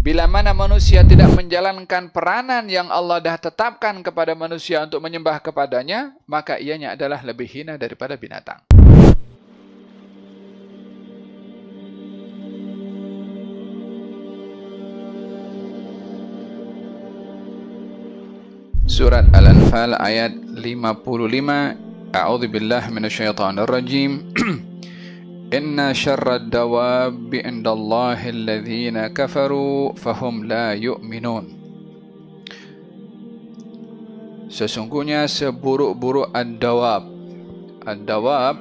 Bila mana manusia tidak menjalankan peranan yang Allah dah tetapkan kepada manusia untuk menyembah kepadanya, maka ianya adalah lebih hina daripada binatang. Surat Al-Anfal ayat 55. A'udzubillahi minasyaitonirrajim. Inna syarrad dawabi indallahi alladhina kafaru fahum la yu'minun. Sesungguhnya seburuk-buruk ad-dawab. Ad-dawab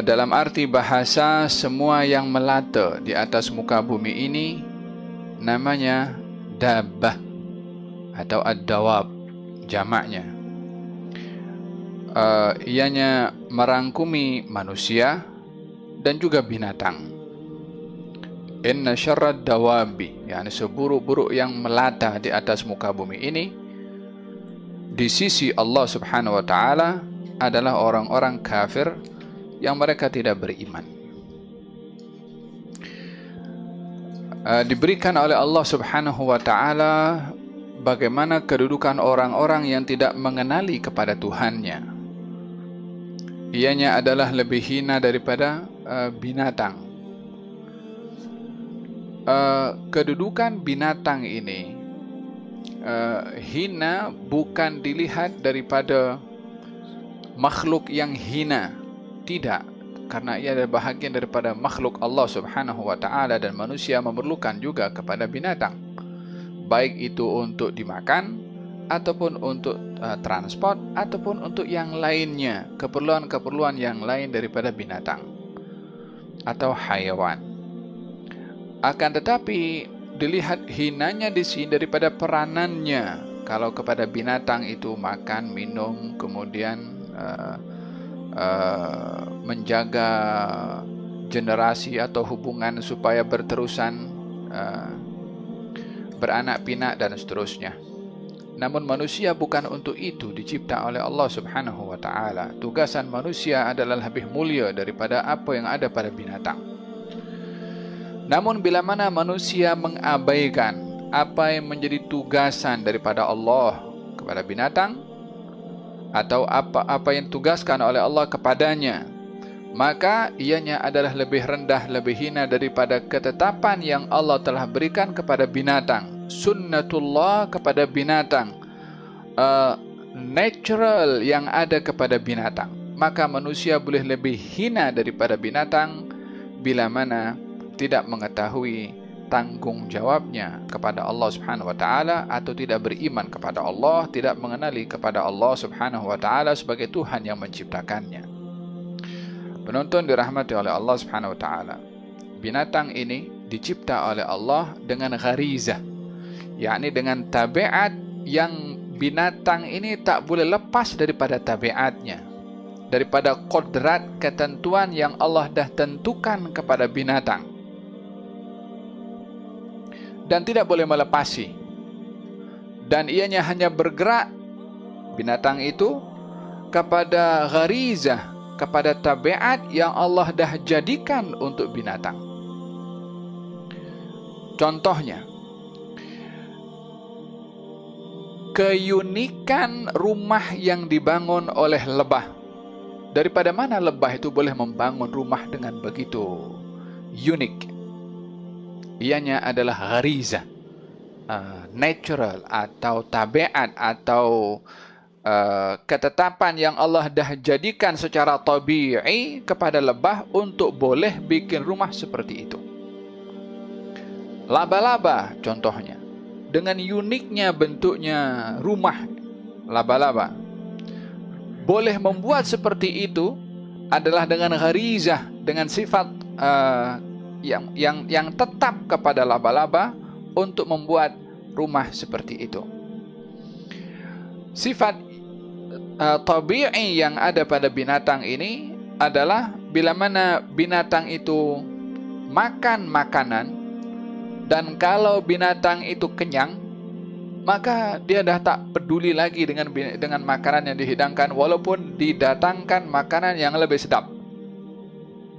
dalam arti bahasa semua yang melata di atas muka bumi ini namanya dabbah atau ad-dawab jamaknya. Ianya merangkumi manusia dan juga binatang. Inna syarrad dawabi, yakni seburuk-buruk yang melata di atas muka bumi ini di sisi Allah Subhanahu wa taala adalah orang-orang kafir yang mereka tidak beriman. Diberikan oleh Allah Subhanahu wa taala bagaimana kedudukan orang-orang yang tidak mengenali kepada Tuhannya. Ianya adalah lebih hina daripada binatang. Kedudukan binatang ini hina bukan dilihat daripada makhluk yang hina, tidak, karena ia adalah bahagian daripada makhluk Allah Subhanahu wa taala dan manusia memerlukan juga kepada binatang, baik itu untuk dimakan ataupun untuk transport ataupun untuk yang lainnya, keperluan-keperluan yang lain daripada binatang atau hayawan. Akan tetapi dilihat hinanya di sini daripada peranannya. Kalau kepada binatang itu makan, minum, kemudian menjaga generasi atau hubungan supaya berterusan, beranak pinak dan seterusnya. Namun manusia bukan untuk itu dicipta oleh Allah Subhanahu wa taala. Tugasan manusia adalah lebih mulia daripada apa yang ada pada binatang. Namun bila mana manusia mengabaikan apa yang menjadi tugasan daripada Allah kepada binatang atau apa yang tugaskan oleh Allah kepadanya, maka ianya adalah lebih rendah, lebih hina daripada ketetapan yang Allah telah berikan kepada binatang. Sunnatullah kepada binatang, natural yang ada kepada binatang. Maka manusia boleh lebih hina daripada binatang bila mana tidak mengetahui tanggung jawabnya kepada Allah Subhanahu wa taala atau tidak beriman kepada Allah, tidak mengenali kepada Allah Subhanahu wa taala sebagai Tuhan yang menciptakannya. Penonton dirahmati oleh Allah Subhanahu wa taala. Binatang ini dicipta oleh Allah dengan gharizah, yakni dengan tabiat yang binatang ini tak boleh lepas daripada tabiatnya, daripada kodrat ketentuan yang Allah dah tentukan kepada binatang, dan tidak boleh melepasi. Dan ianya hanya bergerak binatang itu kepada gharizah, kepada tabiat yang Allah dah jadikan untuk binatang. Contohnya, keunikan rumah yang dibangun oleh lebah. Daripada mana lebah itu boleh membangun rumah dengan begitu unik? Ianya adalah gharizah, natural atau tabiat atau ketetapan yang Allah dah jadikan secara tabi'i kepada lebah untuk boleh bikin rumah seperti itu. Laba-laba contohnya, dengan uniknya bentuknya rumah laba-laba, boleh membuat seperti itu adalah dengan gharizah, dengan sifat yang tetap kepada laba-laba untuk membuat rumah seperti itu. Sifat tabi'i yang ada pada binatang ini adalah bila mana binatang itu makan makanan, dan kalau binatang itu kenyang, maka dia dah tak peduli lagi dengan makanan yang dihidangkan, walaupun didatangkan makanan yang lebih sedap.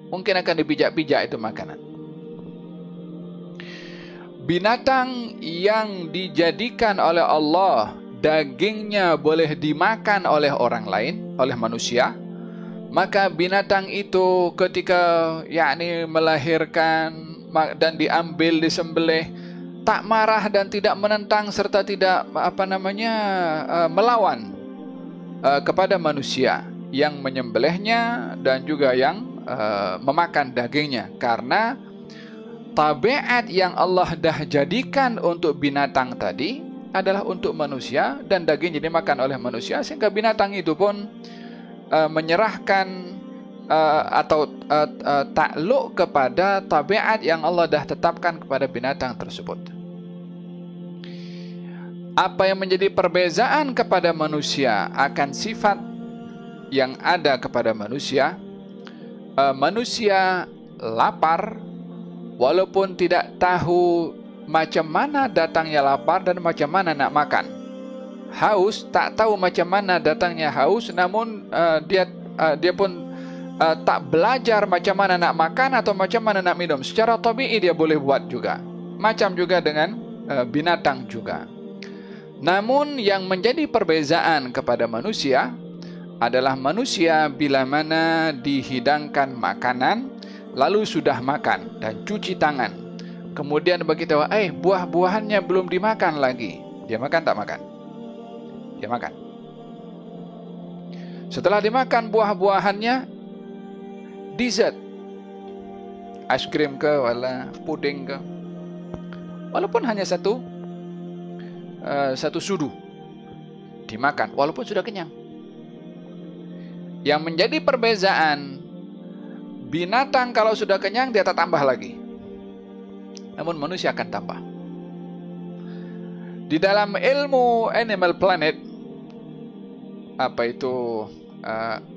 Mungkin akan dipijak-pijak itu makanan. binatang yang dijadikan oleh Allah dagingnya boleh dimakan oleh orang lain, oleh manusia, maka binatang itu ketika melahirkan dan diambil, disembelih, tak marah dan tidak menentang serta tidak melawan kepada manusia yang menyembelihnya dan juga yang memakan dagingnya, karena tabiat yang Allah dah jadikan untuk binatang tadi adalah untuk manusia dan dagingnya dimakan oleh manusia, sehingga binatang itu pun menyerahkan atau takluk kepada tabiat yang Allah dah tetapkan kepada binatang tersebut. Apa yang menjadi perbezaan kepada manusia akan sifat yang ada kepada manusia, manusia lapar walaupun tidak tahu macam mana datangnya lapar dan macam mana nak makan. Haus, tak tahu macam mana datangnya haus, namun dia pun tak belajar macam mana nak makan atau macam mana nak minum. Secara tabi'i dia boleh buat juga. Macam juga dengan binatang juga. Namun yang menjadi perbezaan kepada manusia adalah manusia bila mana dihidangkan makanan, lalu sudah makan dan cuci tangan, kemudian beritahu, buah-buahannya belum dimakan lagi. Dia makan tak makan? Dia makan. Setelah dimakan buah-buahannya, dessert, es krim ke, wala puding ke, walaupun hanya satu sudu, dimakan walaupun sudah kenyang. Yang menjadi perbezaan, binatang kalau sudah kenyang dia tak tambah lagi, namun manusia akan tambah. Di dalam ilmu Animal Planet,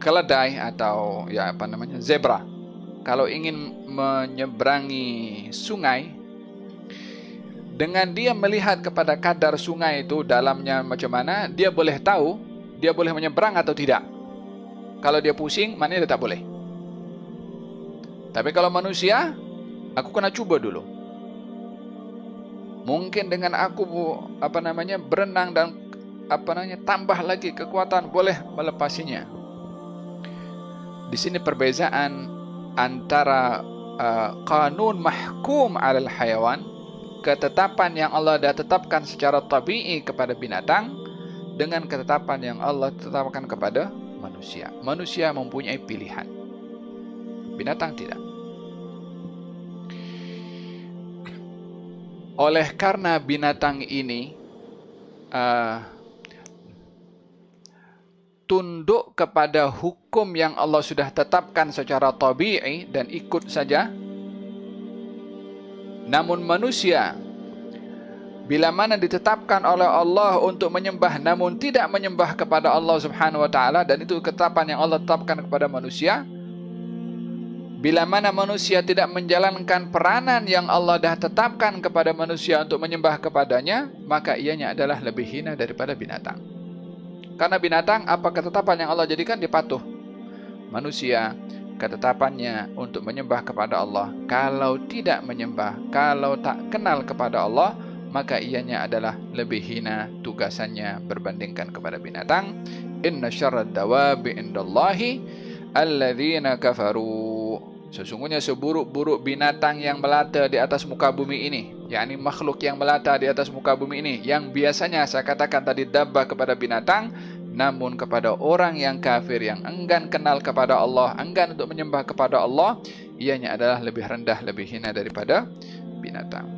keledai atau zebra, kalau ingin menyeberangi sungai, dengan dia melihat kepada kadar sungai itu dalamnya macam mana, dia boleh tahu dia boleh menyeberang atau tidak. Kalau dia pusing, maknanya dia tak boleh. Tapi kalau manusia, aku kena cuba dulu. Mungkin dengan aku berenang dan tambah lagi kekuatan, boleh melepasinya. Di sini perbezaan antara qanun mahkum alal hayawan, ketetapan yang Allah dah tetapkan secara tabi'i kepada binatang, dengan ketetapan yang Allah tetapkan kepada manusia. Manusia mempunyai pilihan, binatang tidak. Oleh karena binatang ini tunduk kepada hukum yang Allah sudah tetapkan secara tabi'i dan ikut saja, namun manusia bila mana ditetapkan oleh Allah untuk menyembah namun tidak menyembah kepada Allah Subhanahu wa taala, dan itu ketetapan yang Allah tetapkan kepada manusia, bila mana manusia tidak menjalankan peranan yang Allah dah tetapkan kepada manusia untuk menyembah kepadanya, maka ianya adalah lebih hina daripada binatang. Karena binatang, apa ketetapan yang Allah jadikan, dipatuh. Manusia, ketetapannya untuk menyembah kepada Allah. Kalau tidak menyembah, kalau tak kenal kepada Allah, maka ianya adalah lebih hina tugasannya berbandingkan kepada binatang. Inna syarrad dawabi indallahi alladzina kafaru. Sesungguhnya seburuk-buruk binatang yang melata di atas muka bumi ini, yakni makhluk yang melata di atas muka bumi ini, yang biasanya saya katakan tadi dabbah kepada binatang, namun kepada orang yang kafir, yang enggan kenal kepada Allah, enggan untuk menyembah kepada Allah, ianya adalah lebih rendah, lebih hina daripada binatang.